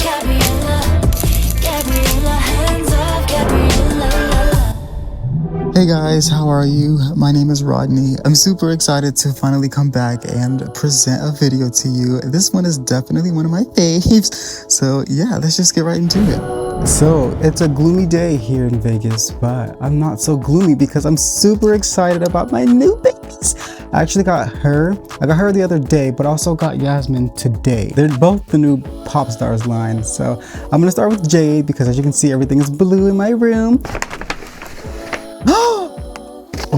Hey guys, how are you? My name is Rodney. I'm super excited to finally come back and present a video to you. This one is definitely one of my faves. So yeah, let's just get right into it. So it's a gloomy day here in Vegas, but I'm not so gloomy because I'm super excited about my new babies. I actually got her. I got her the other day, but also got Yasmin today. They're both the new Pop Starz line. So I'm gonna start with Jade because as you can see, everything is blue in my room.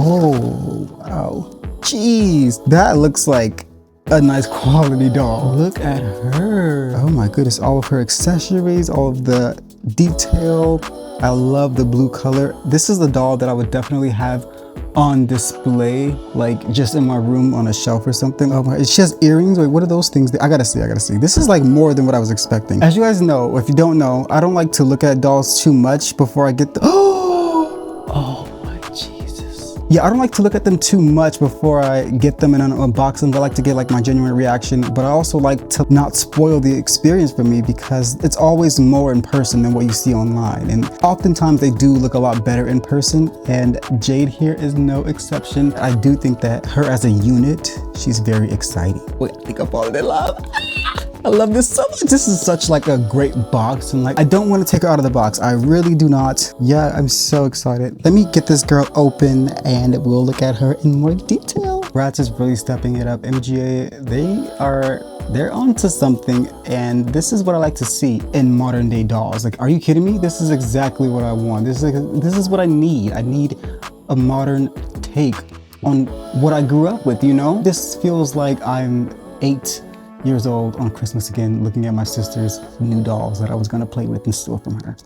Oh, wow. Jeez, that looks like a nice quality doll. Look at her. Oh my goodness, all of her accessories, all of the detail. I love the blue color. This is the doll that I would definitely have on display, like just in my room on a shelf or something. Oh my, she has earrings. Wait, what are those things? I gotta see. This is like more than what I was expecting. As you guys know, if you don't know, I don't like to look at dolls too much before I get the, oh my Jesus. Yeah, I don't like to look at them too much before I get them and unbox them. I like to get like my genuine reaction, but I also like to not spoil the experience for me because it's always more in person than what you see online. And oftentimes they do look a lot better in person, and Jade here is no exception. I do think that her as a unit, she's very exciting. Wait, I think I'm falling in love. I love this so much. This is such like a great box, and like I don't want to take her out of the box. I really do not. Yeah, I'm so excited. Let me get this girl open and we'll look at her in more detail. BRATZ is really stepping it up. MGA, they're onto something, and this is what I like to see in modern day dolls. Like, are you kidding me? This is exactly what I want. This is what I need. I need a modern take on what I grew up with, you know? This feels like I'm 8 years old on Christmas again, looking at my sister's new dolls that I was gonna play with and steal from her.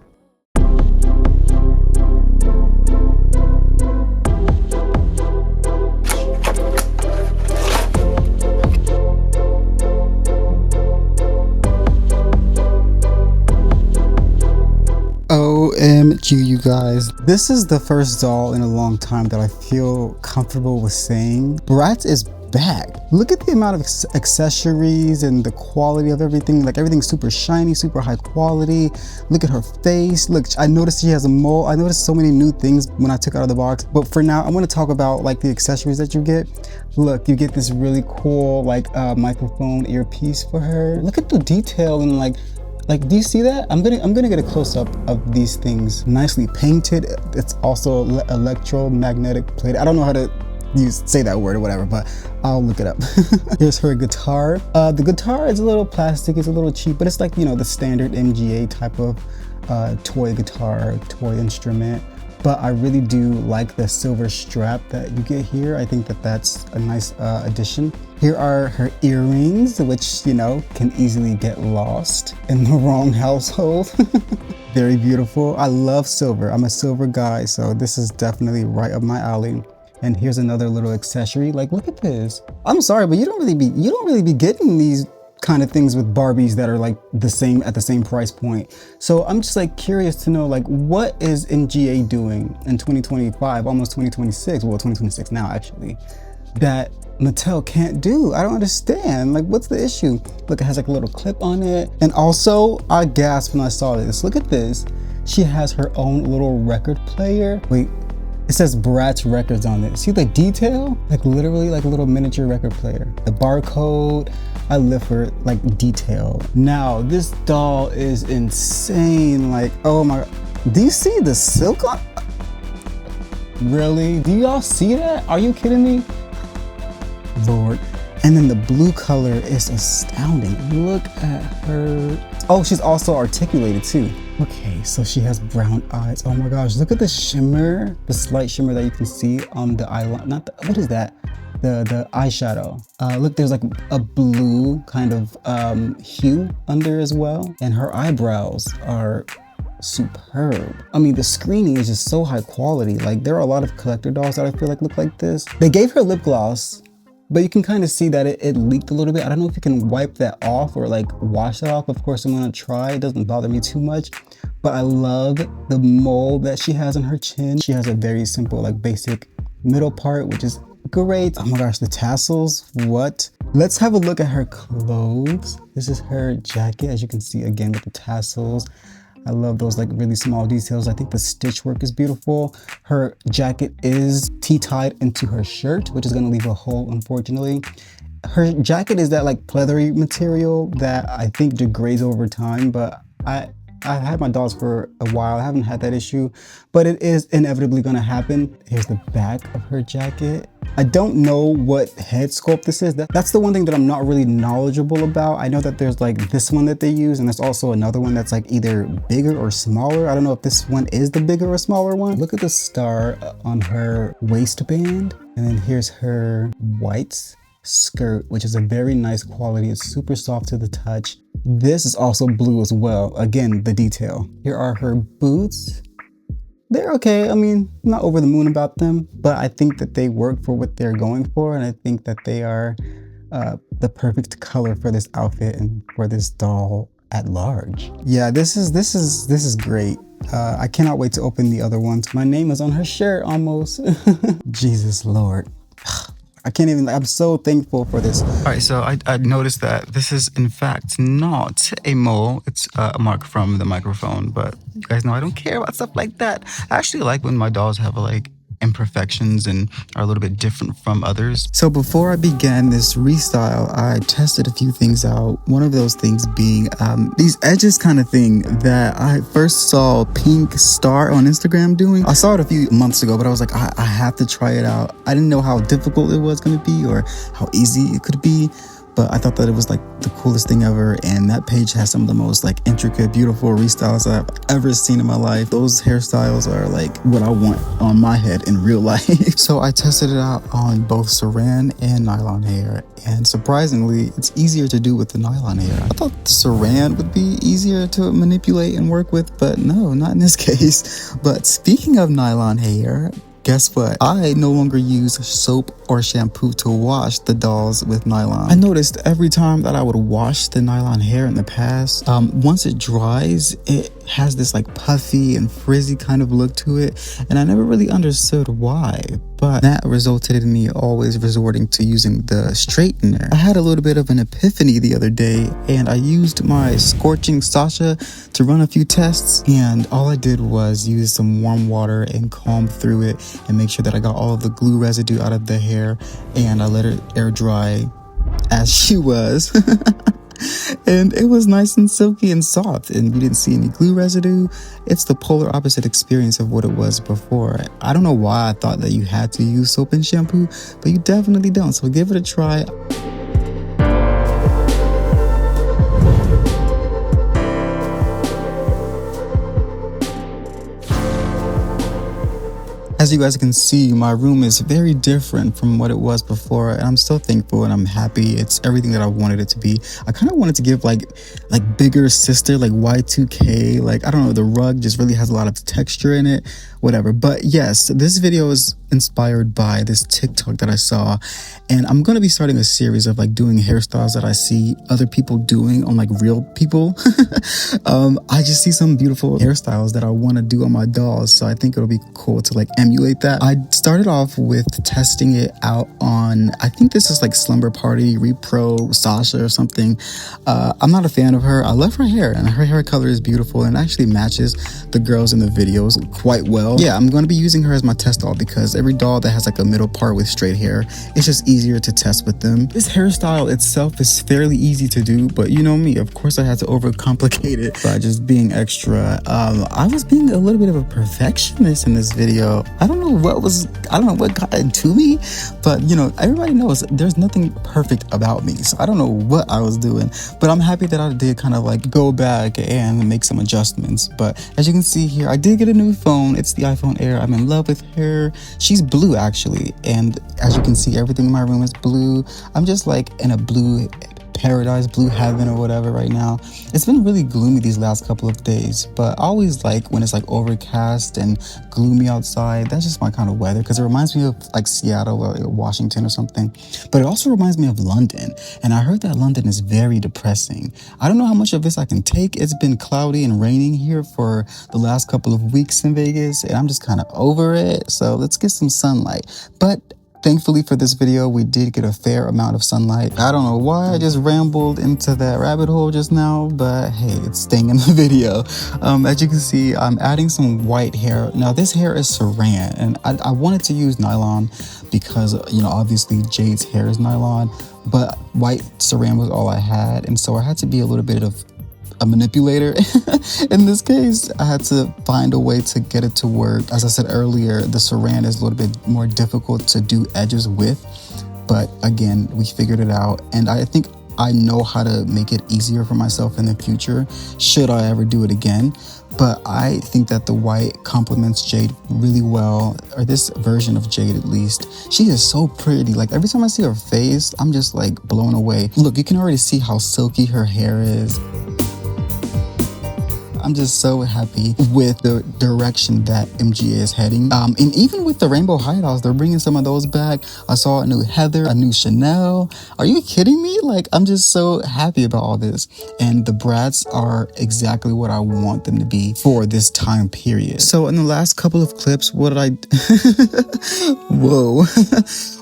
OMG, you guys. This is the first doll in a long time that I feel comfortable with saying BRATZ is back. Look at the amount of accessories and the quality of everything. Like, everything's super shiny, super high quality. Look at her face. Look, I noticed she has a mole. I noticed so many new things when I took it out of the box. But for now, I'm going to talk about like the accessories that you get. Look, you get this really cool like microphone earpiece for her. Look at the detail and like, do you see that? I'm gonna get a close-up of these things. Nicely painted. It's also electromagnetic plated. I don't know how to say that word or whatever, but I'll look it up. Here's her guitar. The guitar is a little plastic, it's a little cheap, but it's like, you know, the standard MGA type of toy guitar, toy instrument. But I really do like the silver strap that you get here. I think that that's a nice addition. Here are her earrings, which, you know, can easily get lost in the wrong household. Very beautiful. I love silver. I'm a silver guy, so this is definitely right up my alley. And here's another little accessory. Like, look at this. I'm sorry, but you don't really be getting these kind of things with Barbies that are like at the same price point. So I'm just like curious to know, like, what is MGA doing in 2025, almost 2026, well 2026 now actually, that Mattel can't do? I don't understand. Like, what's the issue? Look, it has like a little clip on it. And also, I gasped when I saw this. Look at this. She has her own little record player. Wait, it says BRATZ Records on it. See the detail? Like literally like a little miniature record player. The barcode, I live for like detail. Now, this doll is insane. Like, oh my, do you see the silk on? Really? Do y'all see that? Are you kidding me? Lord. And then the blue color is astounding. Look at her. Oh, she's also articulated too. Okay, so she has brown eyes. Oh my gosh, look at the shimmer, the slight shimmer that you can see on the eyeliner. Not the, what is that? The eyeshadow. Look, there's like a blue kind of hue under as well. And her eyebrows are superb. I mean, the screening is just so high quality. Like, there are a lot of collector dolls that I feel like look like this. They gave her lip gloss, but you can kind of see that it leaked a little bit. I don't know if you can wipe that off or like wash that off. Of course, I'm gonna try. It doesn't bother me too much, but I love the mold that she has on her chin. She has a very simple, like basic middle part, which is great. Oh my gosh, the tassels, what? Let's have a look at her clothes. This is her jacket, as you can see again with the tassels. I love those like really small details. I think the stitch work is beautiful. Her jacket is T-tied into her shirt, which is gonna leave a hole, unfortunately. Her jacket is that like pleathery material that I think degrades over time, but I've had my dolls for a while. I haven't had that issue, but it is inevitably gonna happen. Here's the back of her jacket. I don't know what head sculpt this is. That's the one thing that I'm not really knowledgeable about. I know that there's like this one that they use, and there's also another one that's like either bigger or smaller. I don't know if this one is the bigger or smaller one. Look at the star on her waistband. And then here's her white skirt, which is a very nice quality. It's super soft to the touch. This is also blue as well. Again, the detail. Here are her boots. They're okay. I mean, I'm not over the moon about them, but I think that they work for what they're going for, and I think that they are the perfect color for this outfit and for this doll at large. Yeah, this is great. I cannot wait to open the other ones. My name is on her shirt almost. Jesus Lord. I can't even, I'm so thankful for this. All right, so I noticed that this is in fact not a mole. It's a mark from the microphone, but you guys know I don't care about stuff like that. I actually like when my dolls have like imperfections and are a little bit different from others. So before I began this restyle, I tested a few things out. One of those things being these edges kind of thing that I first saw Pink Star on Instagram doing. I saw it a few months ago, but I was like, I have to try it out. I didn't know how difficult it was going to be or how easy it could be, but I thought that it was like the coolest thing ever. And that page has some of the most like intricate, beautiful restyles I've ever seen in my life. Those hairstyles are like what I want on my head in real life. So I tested it out on both saran and nylon hair. And surprisingly, it's easier to do with the nylon hair. I thought the saran would be easier to manipulate and work with, but no, not in this case. But speaking of nylon hair, guess what? I no longer use soap or shampoo to wash the dolls with nylon. I noticed every time that I would wash the nylon hair in the past, once it dries, it has this like puffy and frizzy kind of look to it. And I never really understood why, but that resulted in me always resorting to using the straightener. I had a little bit of an epiphany the other day, and I used my Scorching Sasha to run a few tests, and all I did was use some warm water and comb through it and make sure that I got all of the glue residue out of the hair, and I let it air dry as she was. And it was nice and silky and soft, and you didn't see any glue residue. It's the polar opposite experience of what it was before. I don't know why I thought that you had to use soap and shampoo, but you definitely don't. So give it a try. As you guys can see, my room is very different from what it was before, and I'm so thankful and I'm happy. It's everything that I wanted it to be. I kind of wanted to give like bigger sister, like Y2K, like I don't know, the rug just really has a lot of texture in it, whatever. But yes, this video is inspired by this TikTok that I saw, and I'm gonna be starting a series of like doing hairstyles that I see other people doing on like real people. I just see some beautiful hairstyles that I want to do on my dolls, so I think it'll be cool to like emulate that. I started off with testing it out on, I think this is like Slumber Party Repro Sasha or something. I'm not a fan of her. I love her hair, and her hair color is beautiful and actually matches the girls in the videos quite well. Yeah, I'm going to be using her as my test doll because every doll that has like a middle part with straight hair, it's just easier to test with them. This hairstyle itself is fairly easy to do, but you know me, of course I had to overcomplicate it by just being extra. I was being a little bit of a perfectionist in this video. I don't know what got into me, but you know, everybody knows there's nothing perfect about me, so I don't know what I was doing, but I'm happy that I did kind of like go back and make some adjustments. But as you can see here, I did get a new phone. It's the iPhone Air. I'm in love with her. She's blue actually, and as you can see, everything in my room is blue. I'm just like in a blue paradise, blue heaven or whatever right now. It's been really gloomy these last couple of days, but I always like when it's like overcast and gloomy outside. That's just my kind of weather because it reminds me of like Seattle or Washington or something, but it also reminds me of London, and I heard that London is very depressing. I don't know how much of this I can take. It's been cloudy and raining here for the last couple of weeks in Vegas, and I'm just kind of over it, so let's get some sunlight. But Thankfully for this video, we did get a fair amount of sunlight. I don't know why I just rambled into that rabbit hole just now, but hey, it's staying in the video. As you can see, I'm adding some white hair. Now this hair is saran, and I wanted to use nylon because, you know, obviously Jade's hair is nylon, but white saran was all I had. And so I had to be a little bit of a manipulator. In this case, I had to find a way to get it to work. As I said earlier, the saran is a little bit more difficult to do edges with, but again, we figured it out, and I think I know how to make it easier for myself in the future, should I ever do it again. But I think that the white complements Jade really well, or this version of Jade at least. She is so pretty. Like every time I see her face, I'm just like blown away. Look, you can already see how silky her hair is. I'm just so happy with the direction that MGA is heading. And even with the rainbow hideouts, they're bringing some of those back. I saw a new Heather, a new Chanel. Are you kidding me? Like, I'm just so happy about all this. And the BRATZ are exactly what I want them to be for this time period. So in the last couple of clips, what did I... Whoa.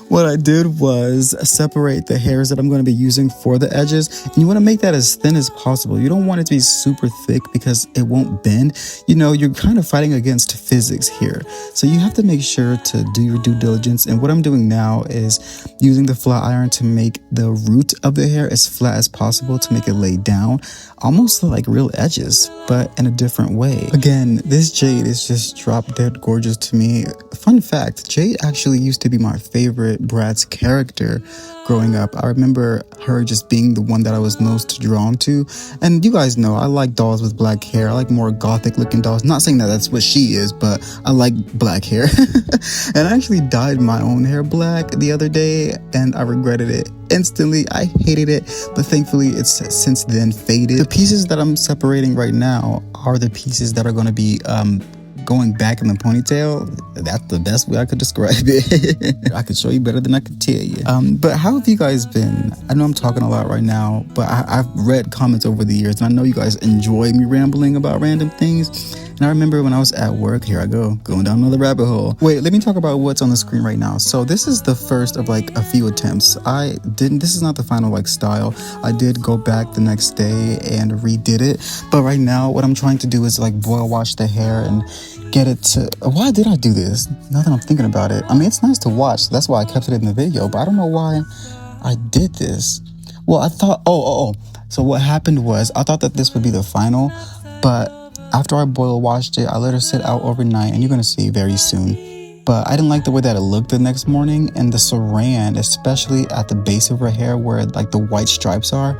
What I did was separate the hairs that I'm going to be using for the edges. And you want to make that as thin as possible. You don't want it to be super thick because it won't bend. You know, you're kind of fighting against physics here. So you have to make sure to do your due diligence. And what I'm doing now is using the flat iron to make the root of the hair as flat as possible to make it lay down, almost like real edges, but in a different way. Again, this Jade is just drop dead gorgeous to me. Fun fact, Jade actually used to be my favorite BRATZ character growing up. I remember her just being the one that I was most drawn to. And you guys know I like dolls with black hair. I like more gothic looking dolls. Not saying that that's what she is, but I like black hair. And I actually dyed my own hair black the other day and I regretted it instantly. I hated it, but thankfully it's since then faded. The pieces that I'm separating right now are the pieces that are going to be going back in the ponytail. That's the best way I could describe it. I could show you better than I could tell you. But how have you guys been? I know I'm talking a lot right now, but I've read comments over the years, and I know you guys enjoy me rambling about random things. And I remember when I was at work, here I go, going down another rabbit hole. Wait, let me talk about what's on the screen right now. So this is the first of like a few attempts. This is not the final like style. I did go back the next day and redid it. But right now, what I'm trying to do is like boil wash the hair and get it to... Why did I do this? Now that I'm thinking about it. I mean, it's nice to watch, so that's why I kept it in the video, but I don't know why I did this. Well, I thought... So what happened was, I thought that this would be the final, but after I boil washed it, I let her sit out overnight, and you're gonna see very soon. But I didn't like the way that it looked the next morning, and the saran, especially at the base of her hair where like the white stripes are,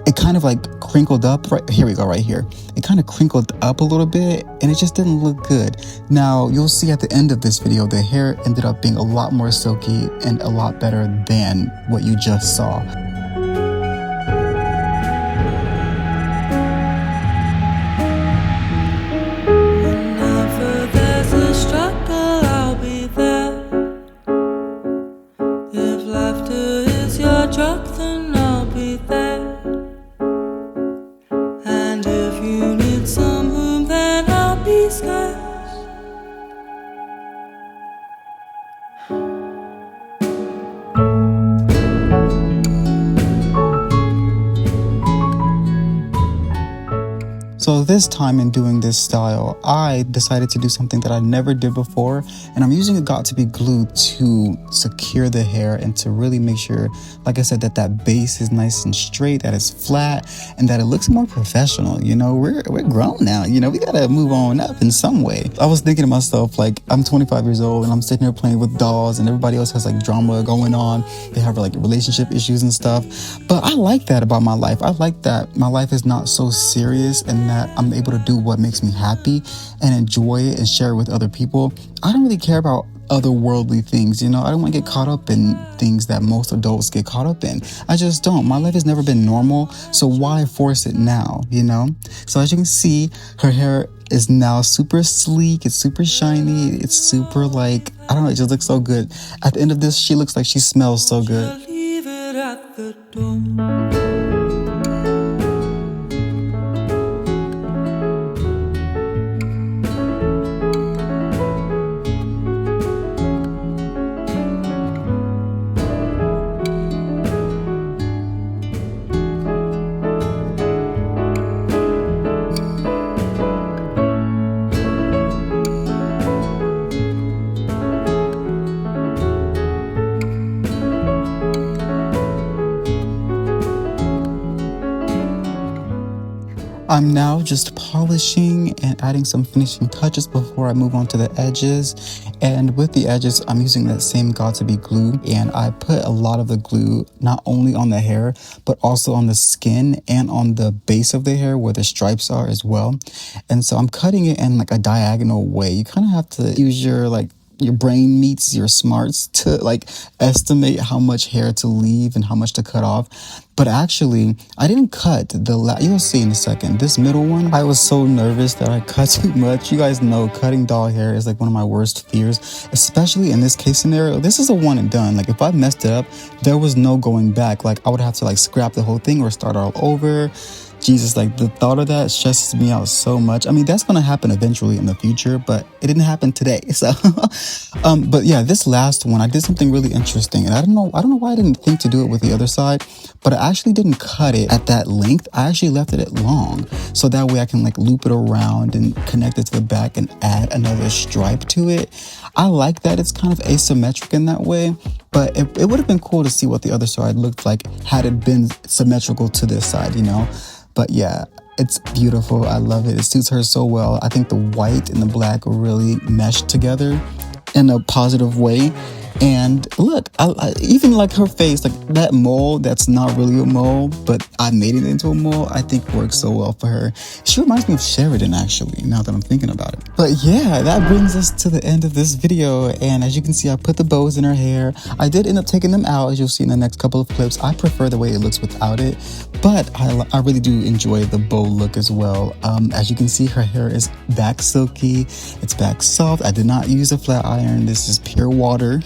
it kind of like crinkled up. Right here we go, right here. It kind of crinkled up a little bit, and it just didn't look good. Now you'll see at the end of this video, the hair ended up being a lot more silky and a lot better than what you just saw. So this time in doing this style, I decided to do something that I never did before, and I'm using a got2b glue to secure the hair and to really make sure, like I said, that that base is nice and straight, that it's flat, and that it looks more professional. You know, we're grown now, you know, we gotta move on up in some way. I was thinking to myself, like, I'm 25 years old and I'm sitting here playing with dolls and everybody else has like drama going on. They have like relationship issues and stuff. But I like that about my life. I like that my life is not so serious and that I'm able to do what makes me happy and enjoy it and share it with other people. I don't really care about otherworldly things, you know. I don't want to get caught up in things that most adults get caught up in. I just don't. My life has never been normal, so why force it now, you know? So as you can see, her hair is now super sleek, it's super shiny, it's super like, I don't know, it just looks so good. At the end of this, she looks like she smells so good. Leave it at the door. I'm now just polishing and adding some finishing touches before I move on to the edges. And with the edges, I'm using that same Got2b glue, and I put a lot of the glue not only on the hair, but also on the skin and on the base of the hair where the stripes are as well. And so I'm cutting it in like a diagonal way. You kind of have to use your brain meets your smarts to like estimate how much hair to leave and how much to cut off. But actually, I didn't cut you'll see in a second. This middle one, I was so nervous that I cut too much. You guys know cutting doll hair is like one of my worst fears, especially in this case scenario. This is a one and done. Like if I messed it up, there was no going back. Like I would have to like scrap the whole thing or start all over. Jesus, like the thought of that stresses me out so much. I mean, that's going to happen eventually in the future, but it didn't happen today. So, but yeah, this last one, I did something really interesting, and I don't know why I didn't think to do it with the other side, but I actually didn't cut it at that length. I actually left it at long, so that way I can like loop it around and connect it to the back and add another stripe to it. I like that it's kind of asymmetric in that way, but it would have been cool to see what the other side looked like had it been symmetrical to this side, you know? But yeah, it's beautiful. I love it. It suits her so well. I think the white and the black really mesh together in a positive way. And look, I even like her face, like that mole that's not really a mole, but I made it into a mole, I think works so well for her. She reminds me of Sheridan, actually, now that I'm thinking about it. But yeah, that brings us to the end of this video. And as you can see, I put the bows in her hair. I did end up taking them out, as you'll see in the next couple of clips. I prefer the way it looks without it, but I really do enjoy the bow look as well. As you can see, her hair is back silky. It's back soft. I did not use a flat iron. This is pure water.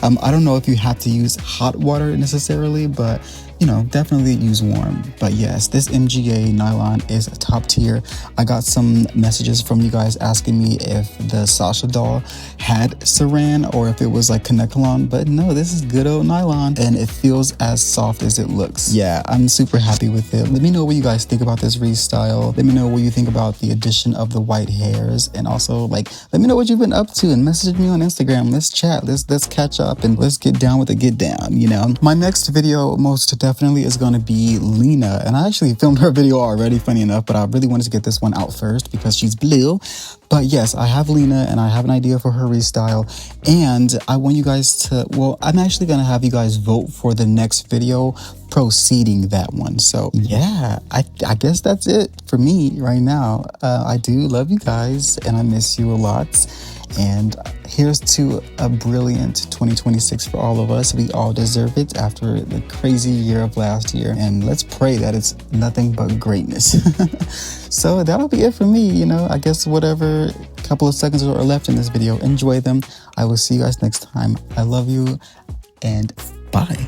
I don't know if you have to use hot water necessarily, but you know, definitely use warm. But yes, this MGA nylon is top tier. I got some messages from you guys asking me if the Sasha doll had saran or if it was like Kanekalon, but no, this is good old nylon and it feels as soft as it looks. Yeah, I'm super happy with it. Let me know what you guys think about this restyle. Let me know what you think about the addition of the white hairs, and also like let me know what you've been up to and message me on Instagram. Let's chat, let's catch up, and let's get down with the get down, you know. My next video most definitely is going to be Lena, and I actually filmed her video already, funny enough, but I really wanted to get this one out first because she's blue. But yes, I have Lena and I have an idea for her restyle, and I want you guys to, well, I'm actually going to have you guys vote for the next video preceding that one. So yeah, I guess that's it for me right now. I do love you guys and I miss you a lot. And here's to a brilliant 2026 for all of us. We all deserve it after the crazy year of last year. And let's pray that it's nothing but greatness. So that'll be it for me. You know, I guess whatever couple of seconds are left in this video, enjoy them. I will see you guys next time. I love you and bye.